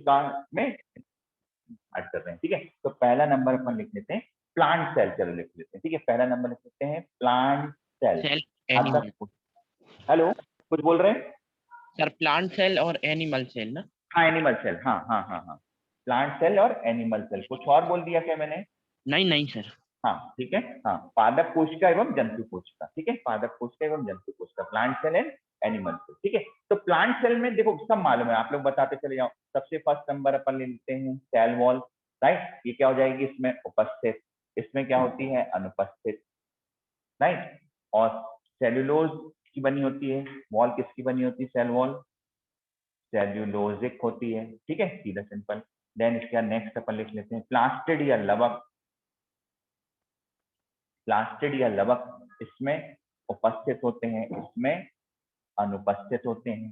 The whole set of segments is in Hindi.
कोशिका में ऐड कर रहे हैं। ठीक है, तो पहला नंबर अपन लिख लेते हैं प्लांट सेल, चलो लिख लेते हैं। ठीक है, पहला नंबर लिख लेते हैं plant cell. Cell animal. Hello, कुछ बोल रहे हैं सर प्लांट सेल और एनिमल सेल ना? हाँ एनिमल सेल, हाँ हाँ हाँ हाँ, प्लांट सेल और एनिमल सेल। कुछ और बोल दिया क्या मैंने? नहीं नहीं सर। हाँ ठीक है, हाँ पादप कोशिका एवं जंतु कोशिका। ठीक है, पादप कोशिका एवं जंतु कोशिका, plant cell and animal cell. ठीक है, तो प्लांट सेल में देखो सब मालूम है, आप लोग बताते चले जाओ। सबसे फर्स्ट नंबर अपन ले लेते हैं सेल वॉल, राइट। ये क्या हो जाएगी, इसमें उपस्थित, इसमें क्या होती है अनुपस्थित, राइट। और सेल्यूलोज की बनी होती है वॉल, किसकी बनी होती है सेल वॉल, सेल्यूलोजिक होती है। ठीक है, सीधा सिंपल। देन इसका नेक्स्ट अपन लिख लेते हैं प्लास्टिड या लवक, प्लास्टिड या लवक इसमें उपस्थित होते हैं, इसमें अनुपस्थित होते हैं।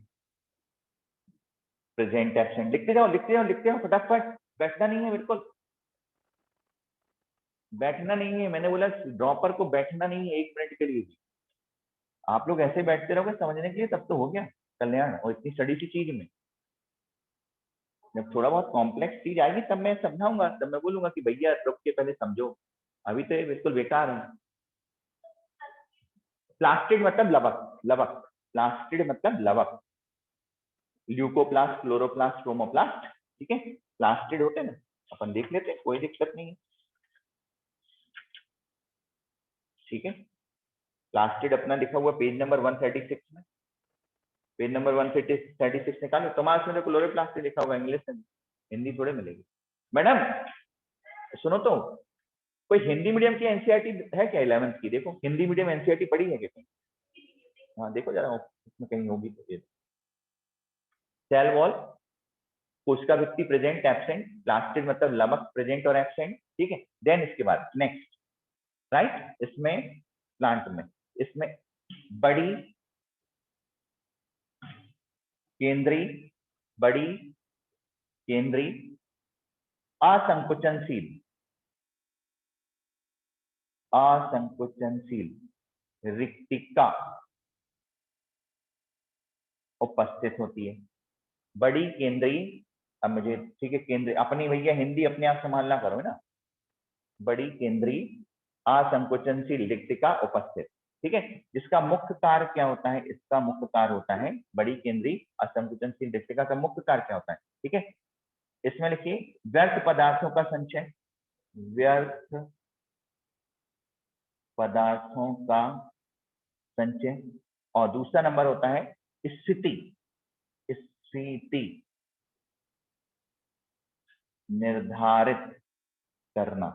प्रेजेंट एब्सेंट, लिखते जाओ लिखते जाओ लिखते जाओ फटाफट, बैठना नहीं है, बिल्कुल बैठना नहीं है। मैंने बोला ड्रॉपर को बैठना नहीं है 1 मिनट के लिए भी। आप लोग ऐसे बैठते रहोगे समझने के लिए तब तो हो गया कल्याण। और इतनी स्टडी की चीज में जब थोड़ा बहुत कॉम्प्लेक्स चीज आएगी तब मैं समझाऊंगा, तब मैं बोलूंगा कि भैया रुक के पहले समझो, अभी तो ये बिल्कुल बेकार है। प्लास्टिड मतलब लवक, लवक, प्लास्टिड मतलब लवक, ल्यूकोप्लास्ट, क्लोरोप्लास्ट, क्रोमोप्लास्ट। ठीक है, प्लास्टिड होते हैं ना, अपन देख लेते हैं, कोई दिक्कत नहीं है। ठीक है, प्लास्टिड अपना लिखा हुआ पेज नंबर 136 में, पेज नंबर 136 निकालो। तुम्हारे उसमें क्लोरोप्लास्ट लिखा हुआ इंग्लिश में, हिंदी थोड़े मिलेगी। मैडम सुनो तो, कोई हिंदी मीडियम की एनसीईआरटी है क्या 11th की? देखो हिंदी मीडियम एनसीईआरटी पढ़ी है क्या कहीं? हाँ देखो जरा, उसमें कहीं होगी तो। सेल वॉल, कोशिका भित्ति प्रेजेंट एब्सेंट, प्लास्टिड मतलब लमक प्रेजेंट और एब्सेंट। ठीक है, देन इसके बाद नेक्स्ट, राइट, इसमें प्लांट में इसमें बड़ी केंद्रीय, बड़ी केंद्रीय असंकुचनशील, असंकुचनशील रिक्तिका उपस्थित होती है। बड़ी केंद्रीय, अब मुझे ठीक है केंद्रीय, अपनी भैया हिंदी अपने आप संभालना करो ना। बड़ी केंद्रीय असंकुचनशील रिक्तिका उपस्थित। ठीक है, जिसका मुख्य कार्य क्या होता है, इसका मुख्य कार्य होता है बड़ी केंद्रीय असंकुचनशील रिक्तिका का मुख्य कार्य क्या होता है। ठीक है, इसमें लिखिए व्यर्थ पदार्थों का संचय, व्यर्थ पदार्थों का संचय। और दूसरा नंबर होता है स्थिति, स्थिति निर्धारित करना।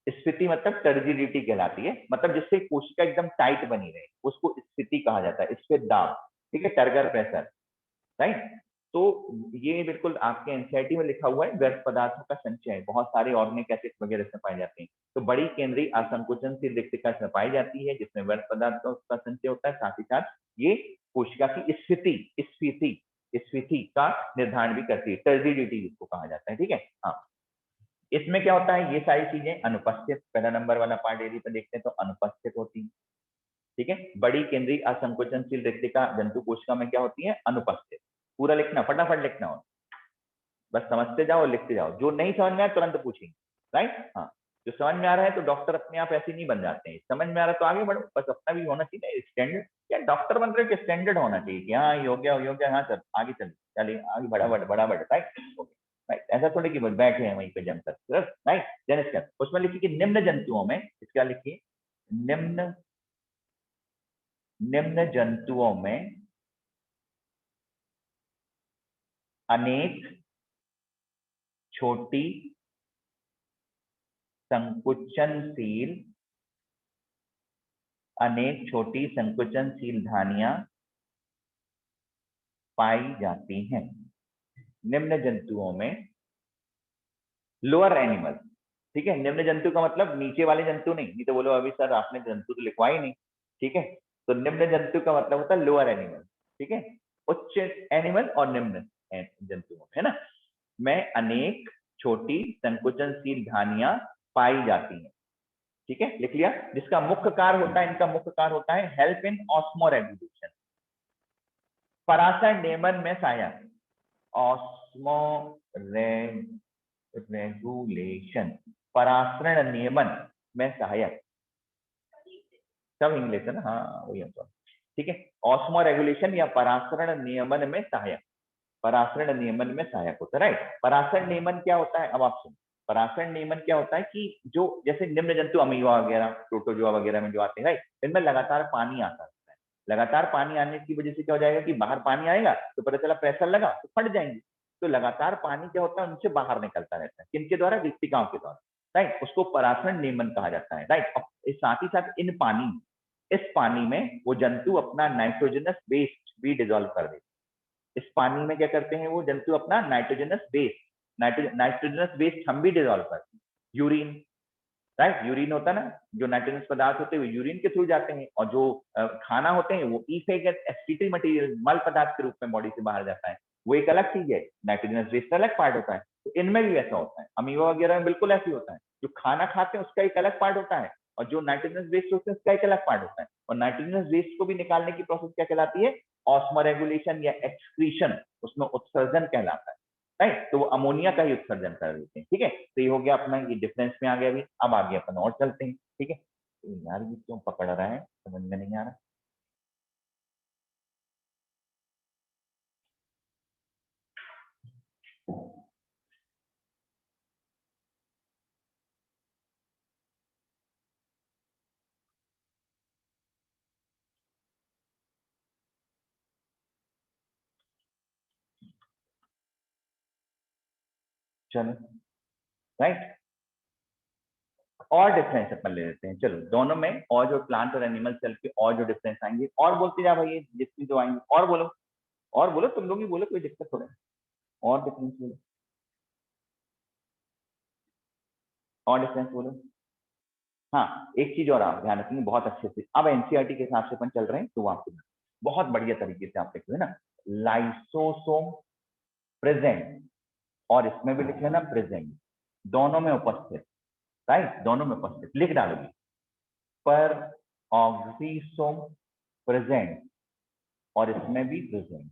स्थिति मतलब टर्जिडिटी कहलाती है, मतलब जिससे कोशिका एकदम टाइट बनी रहे उसको स्थिति कहा जाता है, स्थिर दाब। ठीक है, टर्गर प्रेशर, राइट। तो ये बिल्कुल आपके एनसीईआरटी में लिखा हुआ है, व्यर्थ पदार्थों का संचय बहुत सारे ऑर्गेनिक एसिड वगैरह इसमें पाए जाते हैं। तो बड़ी केंद्रीय असंकुचनशील रिक्तिका इसमें पाई जाती है, जिसमें व्यर्थ पदार्थों का संचय होता है। साथ ही साथ ये कोशिका की स्थिति, स्फीति, स्फीति का निर्धारण भी करती है, टर्जिडिटी जिसको कहा जाता है। ठीक है, हाँ। इसमें क्या होता है, ये सारी चीजें अनुपस्थित, पहला नंबर वाला पार्ट यदि पे देखते हैं तो अनुपस्थित होती है। ठीक है, बड़ी केंद्रीय असंकुचनशील रिक्तिका जंतु कोशिका में क्या होती है, अनुपस्थित। पूरा लिखना, फटाफट लिखना हो, बस समझते जाओ और लिखते जाओ। जो नहीं समझ में आया तुरंत पूछेंगे, राइट। हाँ, जो समझ में आ रहा है तो डॉक्टर अपने आप ऐसे नहीं बन जाते हैं, समझ में आ रहा है तो आगे बढ़ो, बस अपना भी होना चाहिए स्टैंडर्ड। या डॉक्टर बन रहे हो स्टैंडर्ड होना चाहिए कि हाँ ये हो गया, ये हो गया, हाँ सर आगे चल, चलिए आगे बढ़ा बढ़ बढ़ा बढ़, राइट। राइट, ऐसा थोड़ी कि बस बैठे हैं वहीं पे जम कर, राइट। देन इसका उसमें लिखिए कि निम्न जंतुओं में, इसका लिखिए निम्न, निम्न जंतुओं में अनेक छोटी संकुचनशील, अनेक छोटी संकुचनशील धानियां पाई जाती हैं। निम्न जंतुओं में, लोअर एनिमल। ठीक है, निम्न जंतु का मतलब नीचे वाले जंतु नहीं, नहीं तो बोलो अभी सर आपने जंतु तो लिखवा ही नहीं। ठीक है, तो निम्न जंतु का मतलब होता है लोअर एनिमल। ठीक है, उच्च एनिमल और निम्न जंतुओं, है ना, में अनेक छोटी संकुचनशील धानियां पाई जाती हैं। ठीक है, लिख लिया। जिसका मुख्य कार्य होता है, इनका मुख्य कार्य होता है help in osmo regulation, Parashar Neyman में साया, रेगुलेशन, परासरण नियमन में सहायक, सब इंग्लिश है ना, हाँ वही है। ठीक है, ऑस्मो रेगुलेशन या परासरण नियमन में सहायक, परासरण नियमन में सहायक होता है, राइट। परासरण नियमन क्या होता है, अब आप सुनो। परासरण नियमन क्या होता है कि जो जैसे निम्न जंतु अमीबा वगैरह, प्रोटोजोआ वगैरह में जो आते हैं, राइट, इनमें लगातार पानी आता है। लगातार पानी आने की वजह से क्या हो जाएगा कि बाहर पानी आएगा तो पता चला प्रेशर लगा तो फट जाएंगे। तो लगातार पानी क्या होता है, उनसे बाहर निकलता रहता है, किनके द्वारा, विक्टिकाओं के द्वारा, राइट। उसको परासरण नियमन कहा जाता है, राइट। साथ ही साथ इस पानी में वो जंतु अपना नाइट्रोजनस वेस्ट भी डिजोल्व कर देते हैं। इस पानी में क्या करते हैं वो जंतु, अपना नाइट्रोजनस वेस्ट हम भी डिजोल्व करते हैं। यूरिन, राइट, यूरिन होता है ना, जो नाइट्रोजनस पदार्थ होते हैं वो यूरिन के थ्रू जाते हैं, और जो खाना होते हैं वो एक्सक्रीटरी मटेरियल, मल पदार्थ के रूप में बॉडी से बाहर जाता है, वो एक अलग चीज है। नाइट्रोजनस वेस्ट अलग पार्ट होता है। तो इनमें भी ऐसा होता है, अमीबा वगैरह में बिल्कुल ऐसे होता है। जो खाना खाते हैं उसका एक अलग पार्ट होता है, और जो नाइट्रोजनस वेस्ट होते हैं उसका एक अलग पार्ट होता है। और नाइट्रोजनस वेस्ट को भी निकालने की प्रोसेस क्या कहलाती है, ऑस्मोरेगुलेशन या एक्सक्रीशन, उसमें उत्सर्जन कहलाता है, राइट। तो वो अमोनिया का ही उत्सर्जन कर देते हैं। ठीक है, तो ये हो गया अपना, ये डिफरेंस में आ गया अभी। अब आगे अपन और चलते हैं। ठीक है, तो यार ये क्यों पकड़ रहा है, समझ में नहीं आ रहा। चलो, राइट, और डिफरेंस अपन ले लेते हैं। चलो, दोनों में और जो प्लांट और एनिमल सेल के और जो डिफरेंस आएंगे, और बोलते जा भाई, जिसमें जो आएंगे और बोलो, और बोलो, तुम लोग ही बोलो, कोई दिक्कत थोड़ा है। और डिफरेंस बोलो, और डिफरेंस बोलो। हाँ, एक चीज और आप ध्यान रखेंगे बहुत अच्छे से, अब एनसीईआरटी के हिसाब से अपन चल रहे हैं, तो आपको बहुत बढ़िया तरीके से आप लिख लेना, लाइसोसोम प्रेजेंट, और इसमें भी लिख लेना प्रेजेंट, दोनों में उपस्थित, राइट, दोनों में उपस्थित लिख डालोगे। पर ऑक्सीसोम प्रेजेंट, और इसमें भी प्रेजेंट।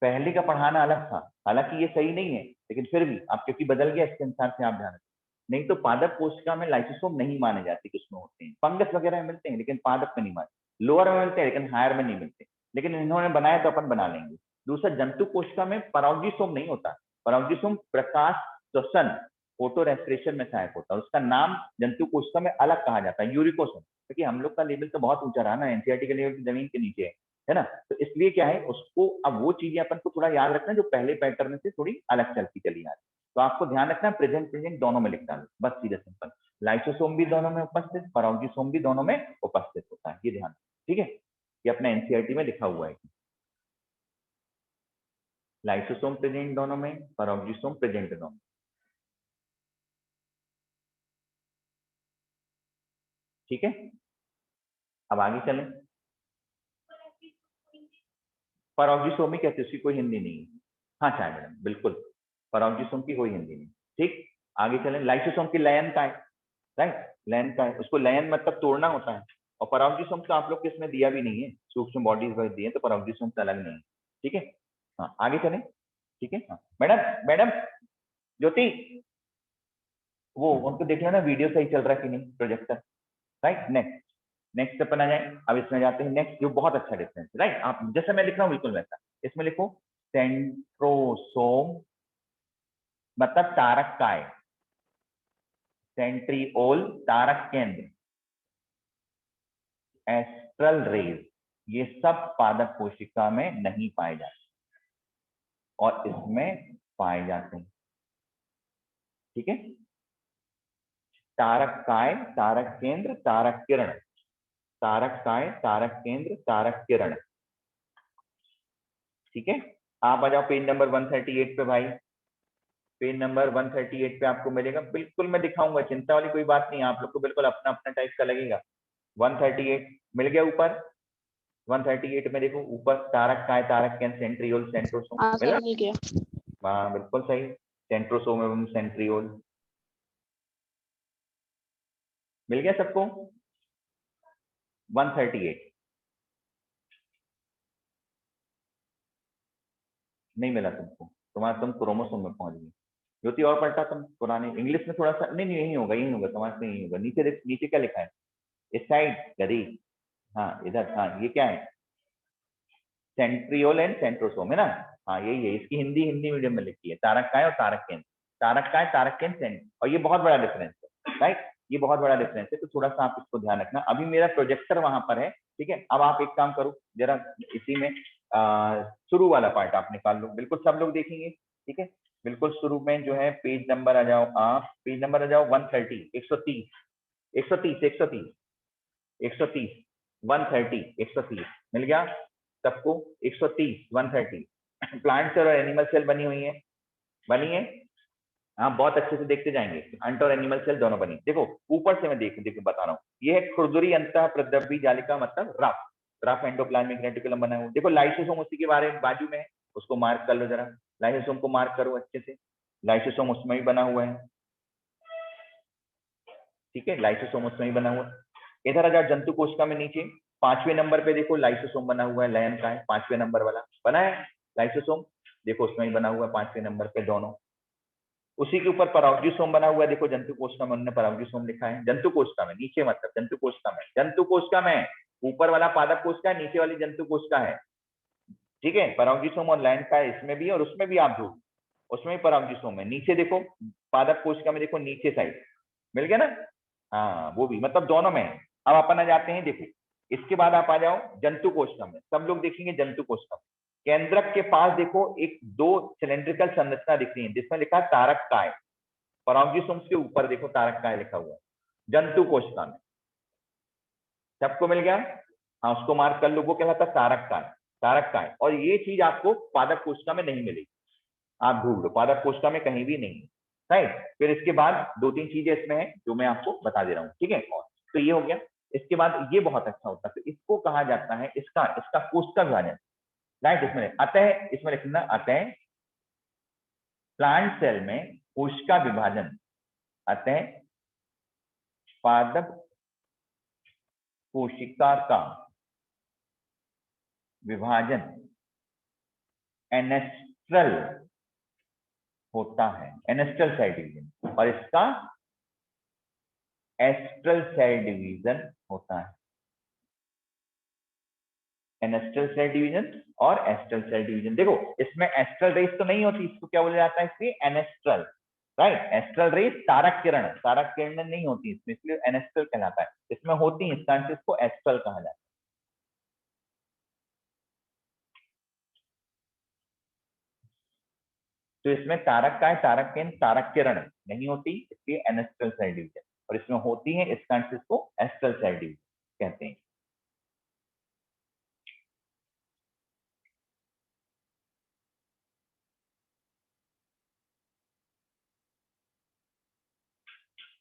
पहले का पढ़ाना अलग था, हालांकि ये सही नहीं है, लेकिन फिर भी आप क्योंकि बदल गया, इसके अनुसार से आप ध्यान रखें। नहीं तो पादप कोशिका में लाइसोसोम नहीं माने जाते, किसमें होते हैं, फंगस वगैरह में मिलते हैं, लेकिन पादप में नहीं माने। लोअर में मिलते हैं लेकिन हायर में नहीं मिलते, लेकिन इन्होंने बनाया तो अपन बना लेंगे। दूसरा, जंतु कोशिका में परागजीसोम नहीं होता। परागजीसोम प्रकाश श्वसन, फोटो रेस्पिरेशन में सहायक होता है, उसका नाम जंतु कोशिका में अलग कहा जाता है, यूरिकोसोम। क्योंकि हम लोग का लेवल तो बहुत ऊंचा रहा ना, एनसीईआरटी के लेवल की जमीन के नीचे है ना, तो इसलिए क्या है, उसको अब वो चीजें अपन को थोड़ा याद रखना जो पहले पैटर्न से थोड़ी अलग चलती चली आ रही। तो आपको ध्यान रखना, प्रेजेंट प्रेजेंट दोनों में लिख डालो, बस सीधा सिंपल। लाइसोसोम भी दोनों में उपस्थित, परागजीसोम भी दोनों में उपस्थित होता है, ये ध्यान। ठीक है, ये अपने एनसीईआरटी में लिखा हुआ है, लाइसोसोम प्रेजेंट दोनों में, परागजीसोम प्रेजेंट दोनों में। ठीक है, अब आगे चलें। परागजीसोम ही कहते हैं, उसकी कोई हिंदी नहीं है। हाँ चाहे मैडम, बिल्कुल, परागजीसोम की कोई हिंदी नहीं। ठीक, आगे चलें। लाइसोसोम की लयन का है, राइट, लयन का है, उसको लयन मतलब तोड़ना होता है। और परागजीसोम तो आप लोग के इसमें दिया भी नहीं है, सूक्ष्म बॉडीज बस दिए, तो परागजीसोम से अलग नहीं है। ठीक है, हाँ आगे चलें। ठीक है, हाँ मैडम, मैडम ज्योति, वो उनको देख लेना वीडियो सही चल रहा है कि नहीं, प्रोजेक्टर, राइट। नेक्स्ट, नेक्स्ट अपन आ जाए, अब इसमें जाते हैं नेक्स्ट, जो बहुत अच्छा डिफरेंस है, राइट। आप जैसे मैं लिख रहा हूँ बिल्कुल वैसा, इसमें लिखो सेंट्रोसोम मतलब तारक काय, सेंट्रिओल तारक केंद्र, एस्ट्रल रेज, ये सब पादप कोशिका में नहीं पाए जाते और इसमें पाए जाते हैं। ठीक है, तारक काय, तारक केंद्र, तारक किरण, तारक काय, तारक केंद्र, तारक किरण। ठीक है, आप आ जाओ पेज नंबर 138 पे भाई। पेज नंबर 138 पे आपको मिलेगा, बिल्कुल मैं दिखाऊंगा, चिंता वाली कोई बात नहीं, आप लोग को बिल्कुल अपना अपना टाइप का लगेगा। 138 मिल गया ऊपर, 138 में देखो ऊपर, तारक काय, तारक केंद्र, सेंट्रियोल, सेंट्रोसोम मिला। मिल गया। हाँ बिल्कुल सही, सेंट्रोसोम एवं सेंट्रियोल मिल गया सबको। 138 नहीं मिला तुमको, तुम क्रोमोसोम में पहुंच गई। ज्योति और पढ़ता तुम पुराने इंग्लिश में थोड़ा सा, नहीं नहीं यही होगा तुम्हारे से, यही होगा। नीचे देख, नीचे क्या लिखा है इस साइड गरी, हाँ इधर, हाँ ये क्या है, सेंट्रियोल एंड सेंट्रोसोम है ना, हाँ यही है। इसकी हिंदी हिंदी मीडियम में लिखी है, तारक काय और तारक केंद्र, तारक काय तारक केंद्र सेंट, और ये बहुत बड़ा डिफरेंस है राइट, ये बहुत बड़ा डिफरेंस है, तो थोड़ा सा आप इसको ध्यान रखना। अभी मेरा प्रोजेक्टर वहां पर है, ठीक है। अब आप एक काम करो जरा, इसी में शुरू वाला पार्ट आप निकाल लो, बिल्कुल सब लोग देखेंगे, ठीक है। बिल्कुल शुरू में जो है पेज नंबर आ जाओ, आप पेज नंबर आ जाओ 130, 130, 130, 130, 130, 130, 130 मिल गया सबको, 130, 130 प्लांट सेल और एनिमल सेल बनी हुई है, बनी है। हाँ बहुत अच्छे से देखते जाएंगे, अंट और एनिमल सेल दोनों बनी। देखो ऊपर से मैं देख बता रहा हूँ, ये है खुरदुरी अंतः प्रद्रव्य जालिका, मतलब रफ रफ एंडोप्लाज्मिक रेटिकुलम बना हुआ। देखो लाइसोसोम उसी के बारे में बाजू में है, उसको मार्क कर लो जरा, लाइसोसोम को मार्क करो अच्छे से, लाइसोसोम उसमें भी बना हुआ है, ठीक है, लाइसोसोम उसमें ही बना हुआ है। इधर आ जाओ जंतु कोशिका में नीचे 5वें नंबर पे देखो लाइसोसोम बना हुआ है, लयन का है 5वें नंबर वाला बना है लाइसोसोम, देखो उसमें ही बना हुआ है 5वें नंबर पे दोनों। उसी के ऊपर पराउजिसोम बना हुआ है, देखो जंतु कोशिका में उन्होंने पराउजिसोम लिखा है, जंतु कोशिका में नीचे, मतलब जंतु कोशिका में, जंतु कोशिका में ऊपर वाला पादप कोशिका है, नीचे वाली जंतु कोशिका है, ठीक है। पराउजिसोम और लयन का है इसमें भी, और उसमें भी आप ढूंढ, उसमें भी पराउजिसोम है। नीचे देखो पादप कोशिका में, देखो नीचे साइड मिल गया ना, हाँ वो भी, मतलब दोनों में है। अब अपन आ जाते हैं, देखो इसके बाद आप आ जाओ जंतु कोशिका में, सब लोग देखेंगे जंतु कोशिका में, केंद्रक के पास देखो एक दो सिलेंड्रिकल संरचना दिख रही है जिसमें लिखा है तारक काय, पराउजिसोम्स के ऊपर देखो तारक काय लिखा हुआ है जंतु कोशिका में, सबको मिल गया, हाँ उसको मार्क कर लो, वो क्या था तारक काय, तारक काय। और ये चीज आपको पादप कोशिका में नहीं मिलेगी, आप ढूंढ लो पादप कोशिका में कहीं भी नहीं है, राइट। फिर इसके बाद दो तीन चीजें इसमें है जो मैं आपको बता दे रहा हूँ, ठीक है। और तो ये हो गया, इसके बाद ये बहुत अच्छा होता है, तो इसको कहा जाता है, इसका इसका कोशिका विभाजन, राइट। इसमें अतः, इसमें लिखना अतः प्लांट सेल में कोशिका विभाजन, अतः पादप कोशिका का विभाजन एनेस्ट्रल होता है, एनेस्ट्रल सेल डिवीजन, और इसका एस्ट्रल सेल डिवीजन होता है, एनेस्ट्रल सेल डिवीजन और एस्ट्रल सेल डिवीजन। देखो इसमें एस्ट्रल रेस तो नहीं होती, इसको क्या बोला जाता है, इसलिए एनेस्ट्रल, राइट। एस्ट्रल रेस तारक किरण नहीं होती इसमें, इसलिए एनेस्ट्रल कहलाता है। इसमें होती है, इस कारण से इसको एस्ट्रल कहा जाता है। तो इसमें तारक का है, तारक केंद्र, तारक किरण नहीं होती, इसलिए एनेस्ट्रल सेल डिवीजन, और इसमें होती है, इस कारण से इसको एस्ट्रल सेल डिवीजन कहते हैं।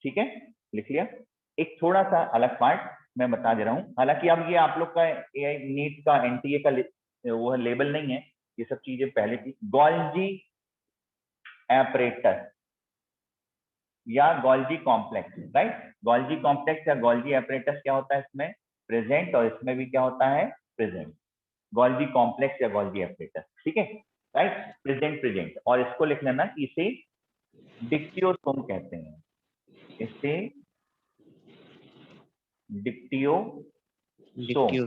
ठीक है, लिख लिया। एक थोड़ा सा अलग पार्ट मैं बता दे रहा हूँ, हालांकि अब ये आप लोग का एआई नीट का एनटीए का वो है, लेबल नहीं है, ये सब चीजें पहले थी। गोल्जी एपरेटस या Golgi complex, right. Golgi complex या गोल्जी एपरेटस क्या होता है इसमें, प्रेजेंट, और इसमें भी क्या होता है, प्रेजेंट। गोल्जी कॉम्प्लेक्स या गोल्जी एपरेटस, ठीक है, राइट, प्रेजेंट प्रेजेंट। और इसको लिख लेना कि इसे डिक्टियोसोम कहते हैं, इसे डिक्टियोसोम डिक्टियो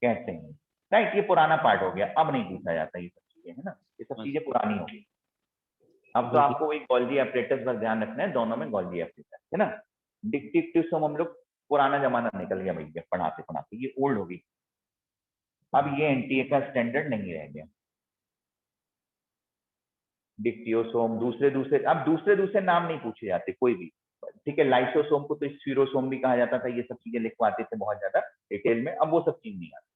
कहते हैं, राइट। ये पुराना पार्ट हो गया, अब नहीं पूछा जाता ये सब चीजें, है ना, ये सब चीजें पुरानी हो गई। अब तो आपको वही गोल्जी एपरेटस पर ध्यान रखना है, दोनों में गोल्जी एपरेटस है ना। डिक्टियोसोम हम लोग पुराना जमाना निकल गया भैया, पढ़ाते पढ़ाते ये ओल्ड हो गई, अब ये एनटीए का स्टैंडर्ड नहीं रह गया। डिक्टियोसोम दूसरे दूसरे, अब दूसरे दूसरे नाम नहीं पूछे जाते कोई भी, ठीक है। लाइसोसोम को तो स्फीरोसोम भी कहा जाता था, ये सब चीजें लिखवाते थे बहुत ज्यादा डिटेल में, अब वो सब चीज नहीं आती,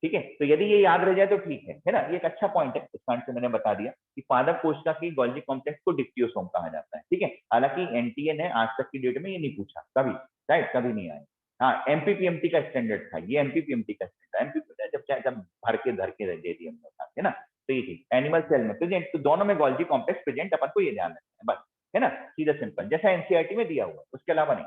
ठीक है। तो यदि ये याद रह जाए तो ठीक है ना, ये एक अच्छा पॉइंट है, इस कारण से मैंने बता दिया कि पादप कोशिका की गोल्जी कॉम्प्लेक्स को डिक्टियोसोम कहा जाता है, ठीक है। हालांकि एनटीए ने आज तक की डेट में ये नहीं पूछा कभी, राइट, कभी नहीं आया। हाँ एमपीपीएमटी का स्टैंडर्ड था, ये एमपीपीएमटी का स्टैंडर्ड, एमपीपी जब भर के दे दिए हम लोग, है ना। तो ये ठीक, एनिमल सेल में प्रेजेंट, तो दोनों में गोल्जी कॉम्प्लेक्स प्रेजेंट, अपन को ये ध्यान रखना है बस, है ना, सीधा सिंपल, जैसा एनसीईआरटी में दिया हुआ, उसके अलावा नहीं।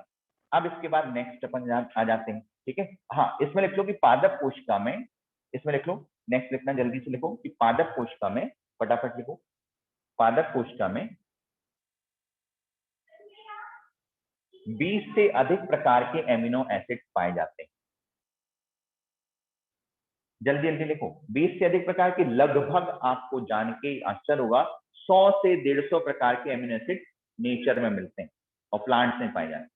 अब इसके बाद नेक्स्ट अपन आ जाते हैं, ठीक है। हाँ इसमें लिख लो कि पादप कोशिका में, इसमें लिख लो, नेक्स्ट लिखना जल्दी से लिखो कि पादप कोशिका में फटाफट लिखो। पादप कोशिका में 20 से अधिक प्रकार के एमिनो एसिड पाए जाते हैं। जल्दी जल्दी लिखो। 20 से अधिक प्रकार के, लगभग आपको जान के आश्चर्य होगा 100 से 150 प्रकार के एमिनो एसिड नेचर में मिलते हैं और प्लांट्स में पाए जाते हैं।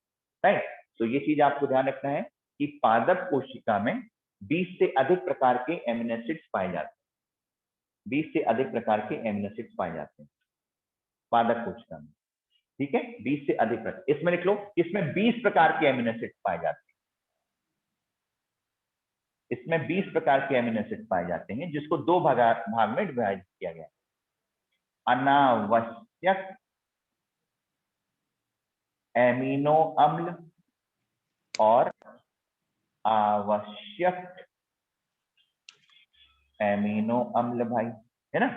राइट, तो ये चीज आपको ध्यान रखना है कि पादप कोशिका में 20 से अधिक प्रकार के एमिनो एसिड्स पाए जाते हैं। 20 से अधिक प्रकार के एमिनो एसिड्स पाए जाते हैं पादप कोशिका में। ठीक है, 20 से अधिक प्रकार। इसमें लिख लो, इसमें 20 प्रकार के एमिनो एसिड्स पाए जाते हैं। इसमें 20 प्रकार के एमिनो एसिड पाए जाते हैं, जिसको दो भाग में विभाजित किया गया है। अनावश्यक एमिनो अम्ल और आवश्यक एमिनो अम्ल भाई, है ना।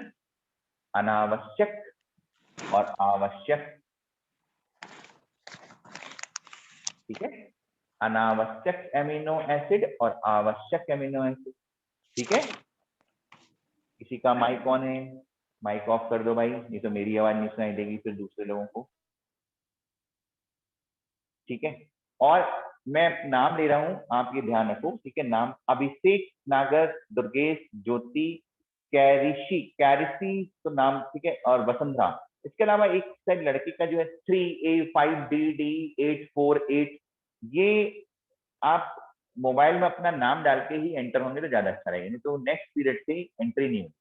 अनावश्यक और आवश्यक, ठीक है, अनावश्यक एमिनो एसिड और आवश्यक एमिनो एसिड। ठीक है, किसी का माइक ऑन है, माइक ऑफ कर दो भाई, नहीं तो मेरी आवाज नहीं सुनाई देगी फिर दूसरे लोगों को। ठीक है, और मैं नाम ले रहा हूं, आप ये ध्यान रखो। ठीक है, नाम अभिषेक, नागर, दुर्गेश, ज्योति, कैरिशी, कैरिशी तो नाम, ठीक है, और वसुंधरा। इसके अलावा एक शायद लड़की का जो है 3A5DD848, ये आप मोबाइल में अपना नाम डाल के ही एंटर होंगे तो ज्यादा अच्छा रहेगा, नहीं तो नेक्स्ट पीरियड से एंट्री नहीं होगी।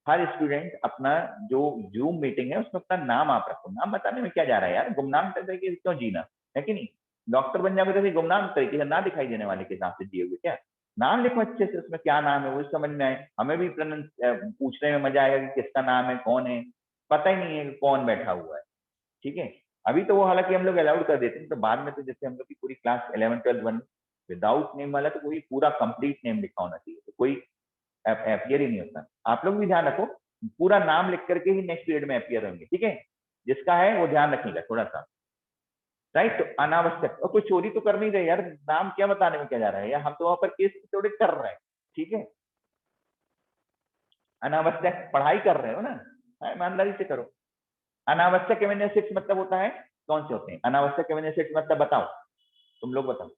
हर स्टूडेंट अपना जो जूम मीटिंग है उसमें अपना नाम आप रखो। नाम बताने में क्या जा रहा है यार, गुमनाम तरीके से क्यों जीना है कि नहीं। डॉक्टर बन जाओगे तो गुमनाम तरीके से ना दिखाई देने वाले के हिसाब से जियोगे क्या। नाम लिखो अच्छे से, उसमें क्या नाम है वो समझ में आए, हमें भी पूछने में मजा आएगा कि किसका नाम है, कौन है, पता ही नहीं है कौन बैठा हुआ है। ठीक है, अभी तो वो हालांकि हम लोग अलाउड कर देते हैं, तो बाद में तो जैसे हम लोग की पूरी क्लास 11 12 1 विदाउट नेम वाला, तो कोई पूरा कंप्लीट नेम लिखा होना चाहिए, तो कोई अपीयर ही नहीं होता। आप लोग भी ध्यान रखो, पूरा नाम लिख करके ही नेक्स्ट पीरियड में अपीयर होंगे। ठीक है, जिसका है वो ध्यान रखिएगा थोड़ा सा। राइट, तो अनावश्यक, और कोई चोरी तो कर नहीं रहे यार, नाम क्या बताने में क्या जा रहा है यार, हम तो वहां पर केस थोड़े कर रहे हैं। ठीक है, अनावश्यक पढ़ाई कर रहे हो ना, ईमानदारी से करो। अनावश्यक एमिनो एसिड्स मतलब होता है, कौन से होते हैं अनावश्यक एमिनो एसिड्स, मतलब बताओ, तुम लोग बताओ।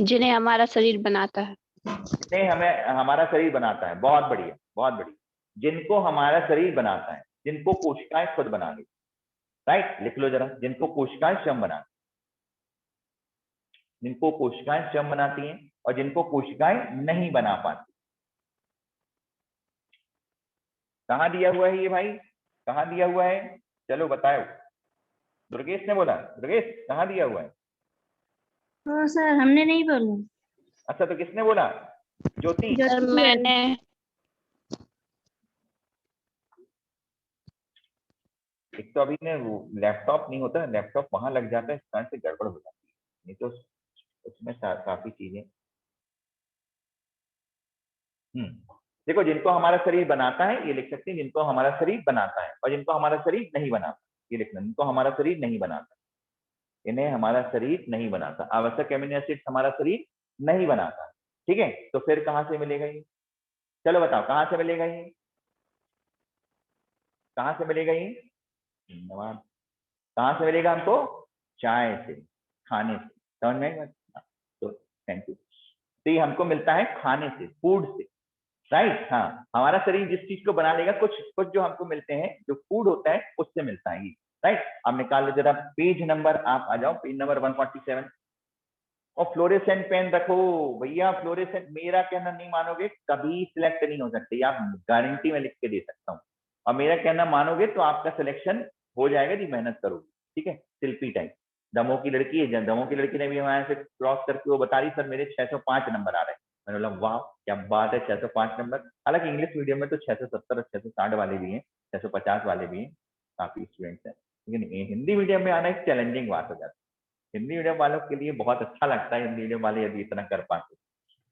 जिन्हें हमारा शरीर बनाता है। जिन्हें हमें हमारा शरीर बनाता है, बहुत बढ़िया बहुत बढ़िया। जिनको हमारा शरीर बनाता है, जिनको कोशिकाएं खुद बना ली। राइट, लिख लो जरा, जिनको कोशिकाएं स्वयं बना, जिनको कोशिकाएं स्वयं बनाती हैं और जिनको कोशिकाएं नहीं बना पाती। कहाँ दिया हुआ है ये भाई, कहाँ दिया हुआ है, चलो बताओ। दुर्गेश ने बोला, दुर्गेश कहाँ दिया हुआ है। तो सर हमने नहीं बोला। अच्छा, तो किसने बोला, ज्योति। सर मैंने। एक तो अभी ने लैपटॉप नहीं होता, लैपटॉप वहां लग जाता है, इस कारण से गड़बड़ हो जाती है, नहीं तो उसमें काफी चीजें। देखो, जिनको हमारा शरीर बनाता है ये लिख सकते हैं, जिनको हमारा शरीर बनाता है, और जिनको हमारा शरीर नहीं बनाता ये लिखना, जिनको हमारा शरीर नहीं बनाता, इन्हें हमारा शरीर नहीं बनाता। आवश्यक एमिनो एसिड हमारा शरीर नहीं बनाता। ठीक है, तो फिर कहां से मिलेगा ये, चलो बताओ कहां से मिलेगा ये, कहां से मिलेगा ये, धन्यवाद। कहां से मिलेगा हमको, चाय से, खाने से, समझ में आएगा। तो थैंक यू। तो ये हमको मिलता है खाने से, फूड से। राइट, हाँ, हमारा शरीर जिस चीज को बना लेगा, कुछ कुछ जो हमको मिलते हैं, जो फूड होता है उससे मिलता है ये। राइट, अब निकाल लो जरा पेज नंबर, आप आ जाओ पेज नंबर 147, और फ्लोरेसेंट पेन रखो भैया। फ्लोरेसेंट, मेरा कहना नहीं मानोगे, कभी सिलेक्ट नहीं हो सकते, आप गारंटी में लिख के दे सकता हूँ, और मेरा कहना मानोगे तो आपका सिलेक्शन हो जाएगा जी, मेहनत करोगे। ठीक है, शिल्पी टाइप, दमों की लड़की है, दमों की लड़की ने भी हमारे से क्रॉस करके वो बता रही सर मेरे 605 नंबर आ रहे हैं। मैंने बोला वाह क्या बात है, 605 नंबर। हालांकि इंग्लिश मीडियम में तो 670 और 660 वाले भी हैं, 650 वाले भी हैं, काफी स्टूडेंट्स हैं, लेकिन हिंदी मीडियम में आना एक चैलेंजिंग बात हो जाती है। हिंदी मीडियम वालों के लिए बहुत अच्छा लगता है, हिंदी मीडियम वाले यदि इतना कर पाते।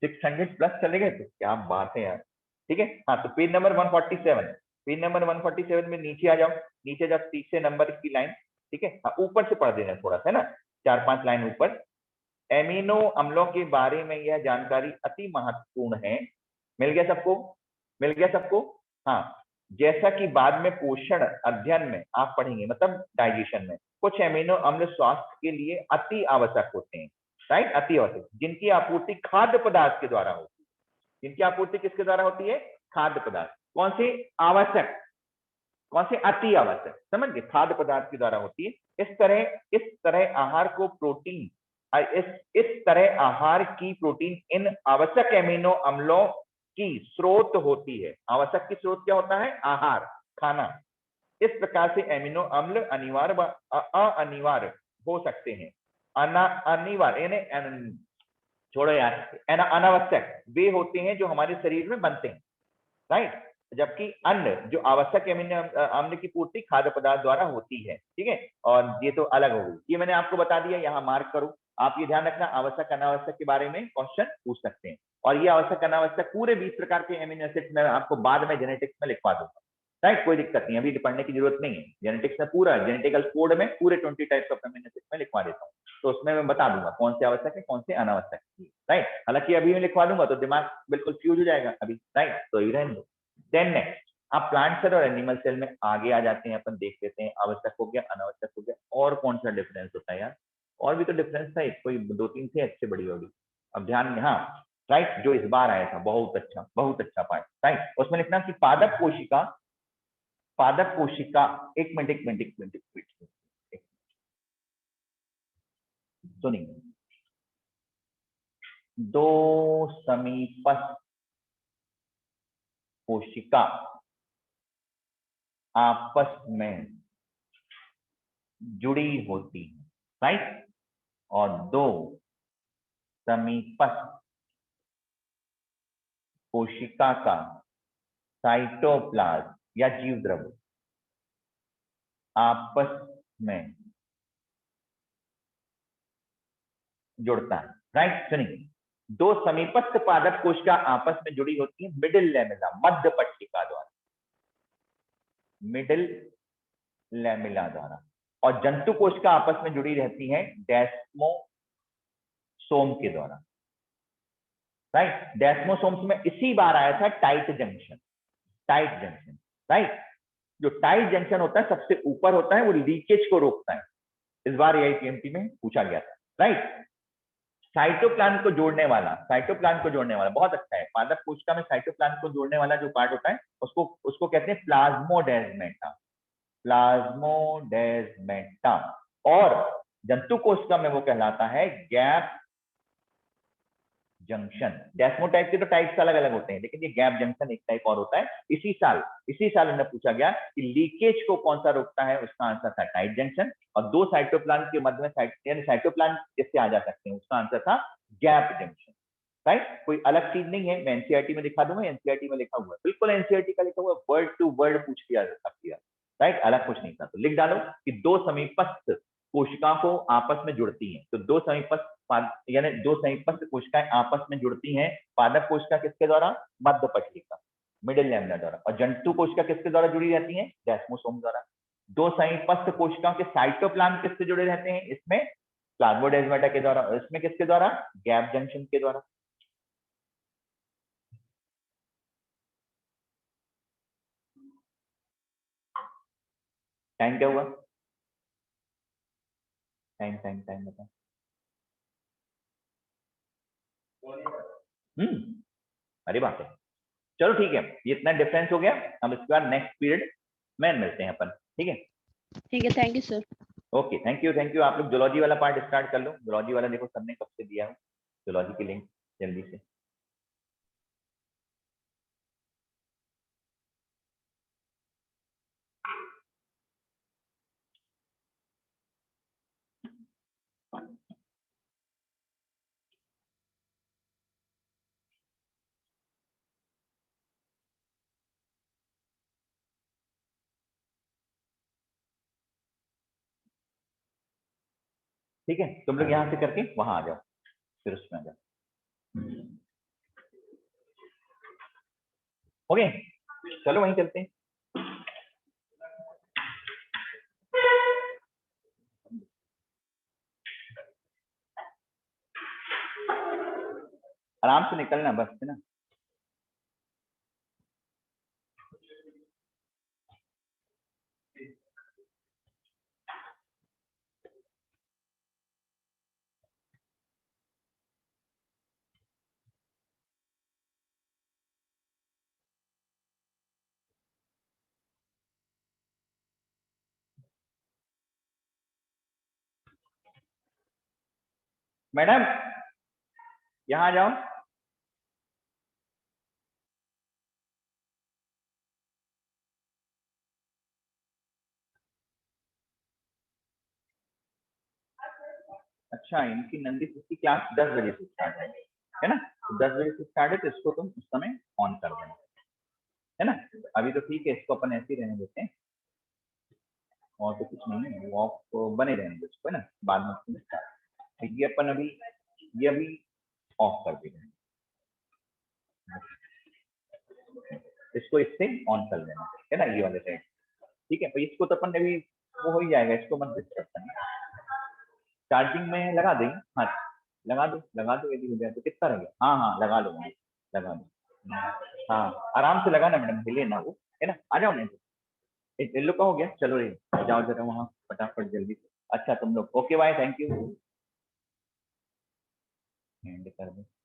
600 प्लस चले गए तो क्या बात है यार। ठीक है, हाँ, तो पेज नंबर 147, पेज नंबर 147 में नीचे आ जाओ, नीचे जब तीसरे नंबर की लाइन, ठीक है, हाँ, ऊपर से पढ़ देना थोड़ा सा, है ना, 4-5 लाइन ऊपर। एमिनो अम्लों के बारे में यह जानकारी अति महत्वपूर्ण है। मिल गया सबको, मिल गया सबको? हाँ, जैसा कि बाद में पोषण अध्ययन में आप पढ़ेंगे, मतलब डाइजेशन में, कुछ एमिनो अम्ल स्वास्थ्य के लिए अति आवश्यक होते हैं, राइट, अति आवश्यक, जिनकी आपूर्ति खाद्य पदार्थ के द्वारा होती है। जिनकी आपूर्ति किसके द्वारा होती है? खाद्य पदार्थ। कौन से आवश्यक, कौन से अति आवश्यक, समझ गए? खाद्य पदार्थ के द्वारा होती है। इस तरह आहार को प्रोटीन, इस तरह आहार की प्रोटीन इन आवश्यक एमिनो अम्लों की स्रोत होती है। आवश्यक की स्रोत क्या होता है? आहार, खाना। इस प्रकार से एमिनो अम्ल अनिवार्य व अनिवार्य हो सकते हैं। अनिवार्य यानी छोड़ो यार, अनावश्यक वे होते हैं जो हमारे शरीर में बनते हैं, राइट। जबकि अन्य जो आवश्यक एमिनो अम्ल की पूर्ति खाद्य पदार्थ द्वारा होती है, ठीक है। और ये तो अलग हो गई, ये मैंने आपको बता दिया, यहाँ मार्क करो। आप ये ध्यान रखना, आवश्यक अनावश्यक के बारे में क्वेश्चन पूछ सकते हैं। और ये आवश्यक अनावश्यक पूरे 20 प्रकार के एमिनो एसिड मैं आपको बाद में जेनेटिक्स में लिखवा दूंगा, राइट, कोई दिक्कत नहीं, अभी पढ़ने की जरूरत नहीं है। जेनेटिक्स में पूरा जेनेटिकल कोड में पूरे 20 टाइप्स ऑफ एमिनो एसिड में लिखवा देता हूँ, तो उसमें मैं बता दूंगा कौन से आवश्यक है, कौन से अनावश्यक है, राइट। हालांकि अभी मैं लिखवा दूंगा तो दिमाग बिल्कुल फ्यूज हो जाएगा अभी, राइट, तो ये रहने दो। देन नेक्स्ट आप प्लांट सेल और एनिमल सेल में आगे आ जाते हैं, अपन देख लेते हैं आवश्यक हो गया, अनावश्यक हो गया, और कौन सा डिफरेंस होता है यार? और भी तो डिफरेंस था, कोई 2-3 थे अच्छे बड़ी होगी, अब ध्यान में, हाँ राइट, जो इस बार आया था, बहुत अच्छा पार्ट, राइट। उसमें लिखना कि पादप कोशिका, एक मिनट सुनिए, दो समीपस्थ कोशिका आपस में जुड़ी होती है, राइट, और दो समीपस्थ कोशिका का साइटोप्लाज्म या जीव द्रव्य आपस में जुड़ता है, राइट। सुनिए, दो समीपस्थ पादप कोशिका आपस में जुड़ी होती है मिडिल लैमेला, मध्य पट्टिका द्वारा, मिडिल लैमेला द्वारा, और जंतु कोशिका आपस में जुड़ी रहती है डेस्मोसोम के द्वारा, राइट। डेस्मोसोम्स में इसी बार आया था टाइट जंक्शन, राइट। जो टाइट जंक्शन होता है सबसे ऊपर होता है, वो लीकेज को रोकता है, इस बार आईआईपीएमटी में पूछा गया था, राइट। साइटोप्लाज्म को जोड़ने वाला बहुत अच्छा है। पादप कोशिका में साइटोप्लाज्म को जोड़ने वाला जो पार्ट होता है उसको कहते हैं प्लाज्मोडेस्मेटा, और जंतु कोशिका में वो कहलाता है गैप जंक्शन। डेस्मोटाइप के तो टाइप्स अलग अलग होते हैं, लेकिन ये गैप जंक्शन एक टाइप और होता है। इसी साल इन्हें पूछा गया कि लीकेज को कौन सा रोकता है, उसका आंसर था टाइट जंक्शन, और दो साइटोप्लाज्म के मध्य में साइटोप्लाज्म किससे आ जा सकते हैं, उसका आंसर था गैप जंक्शन, राइट। कोई अलग चीज नहीं है, मैं एनसीईआरटी में दिखा दूंगा, एनसीईआरटी में लिखा हुआ है, बिल्कुल एनसीईआरटी का लिखा हुआ, वर्ड टू वर्ड पूछ लिया, राइट, अलग कुछ नहीं था। तो लिख डालो कि दो समीपस्थ कोशिकाओं को आपस में जुड़ती हैं, तो दो समीपस्थ कोशिकाएं आपस में जुड़ती हैं। पादप कोशिका किसके द्वारा? मध्य पट्टिका, मिडिल लैमेला द्वारा, और जंतु कोशिका किसके द्वारा जुड़ी रहती है? डेस्मोसोम द्वारा। दो समीपस्थ कोशिकाओं के साइटोप्लाज्म किससे जुड़े रहते हैं? इसमें प्लाज्मोडेस्माटा के द्वारा, और इसमें किसके द्वारा? गैप जंक्शन के द्वारा। टाइम क्या हुआ? टाइम बता। अरे बात है, चलो ठीक है, ये इतना डिफरेंस हो गया। अब इसके बाद नेक्स्ट पीरियड में मिलते हैं अपन, ठीक है? ठीक है, thank you sir. Okay, thank you. आप लोग जूलॉजी वाला पार्ट स्टार्ट कर लो। जूलॉजी वाला देखो सबने कब से दिया है, जूलॉजी की लिंक जल्दी से। ठीक है, तुम लोग यहाँ से करके वहां आ जाओ, फिर उसमें आ जाओ। ओके, चलो वहीं चलते हैं। आराम से निकलना बस, है ना। मैडम यहाँ आ जाओ। अच्छा, इनकी नंदी की क्लास 10 बजे से स्टार्ट है ना? तो 10 बजे से स्टार्ट है, तो इसको तुम उस समय ऑन कर देना, है ना? अभी तो ठीक है, इसको अपन ऐसे ही रहने देते हैं, और तो कुछ नहीं है, वॉक तो बने रहने दो इसको, है ना? बाद में इसको start। ये अपन अभी ये अभी ऑफ कर देंगे, इसको इससे ऑन कर देना, है ना? ये वाले साइड, ठीक है? तो इसको तो अपन ने भी वो हो ही जाएगा, इसको मत डिस्टर्ब करना। चार्जिंग में लगा देंगे, हाँ लगा दो, यदि हो जाए तो। कितना रह गया? हाँ हाँ, लगा लो, लगा दो। हाँ आराम से लगाना मैडम, हिले ना वो, है ना? आ जाओ नहीं तो येलो का हो गया, चलो ये जाओ जरा वहाँ फटाफट जल्दी से। अच्छा तुम लोग okay, bye, thank you. End कर दो।